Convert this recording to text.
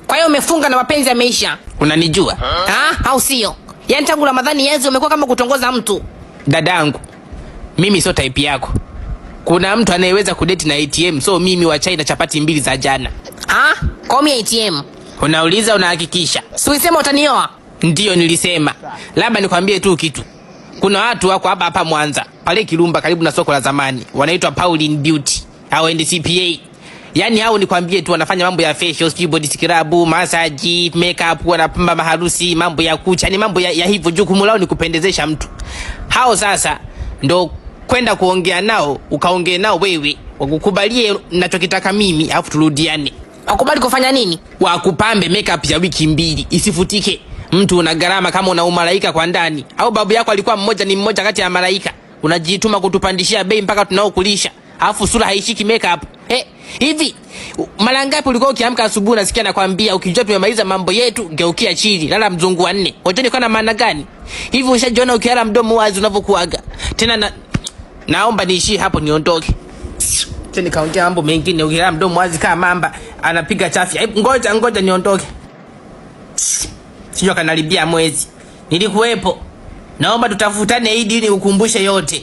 Kwa hiyo umefunga na mapenzi yameisha. Unanijua? Au sio? Yaani tangu Ramadhani yezi umekuwa kama kutongoza mtu. Dadangu, mimi sio type yako. Kuna mtu anayeweza kudate na ATM, so mimi wa chai na chapati 2 za jana. Call me ATM. Unauliza unahakikisha. Si ulisema utanioa? Ndiyo nilisema. Labda nikwambie tu kitu. Kuna watu wako hapa Mwanza, pale Kirumba karibu na soko la zamani, wanaitwa Pauline Beauty au NCPA. Yaani hao nikwambie tu wanafanya mambo ya facial, body scrub, massage, makeup, wanapamba maharusi, mambo ya kucha, ni mambo ya hivyo. Jukumu lao ni kupendezesha mtu. Hao sasa ndo kwenda kuongea nao, ukaongea nao wewe, wakukubalie ninachokitaka mimi, afu turudiane. Wakubali kufanya nini? Wakupambe makeup ya wiki 2 isifutike. Mtu una gharama kama una umalaika kwa ndani. Au babu yako alikuwa mmoja kati ya malaika. Unajituma kutupandishia bei mpaka tunaokulisha. Alafu sura haishiki makeup. Hivi mara ngapi ulikuwa ukiamka asubuhi unasikia nakwambia ukijua tumemaliza mambo yetu geukia chini lala mzungu wa 4. Unajua kwa na maana gani? Hivi ushajiona ukiala mdomo wazi unavyokuaga. Tena naomba niishie hapo niondoke. Tena kaongea mambo mengine ukiala mdomo wazi kama mamba anapiga chafya. Ngoja niondoke. Sio kanalibia mwezi. Nilikuwepo. Naomba tutafutane ili ukumbushe yote.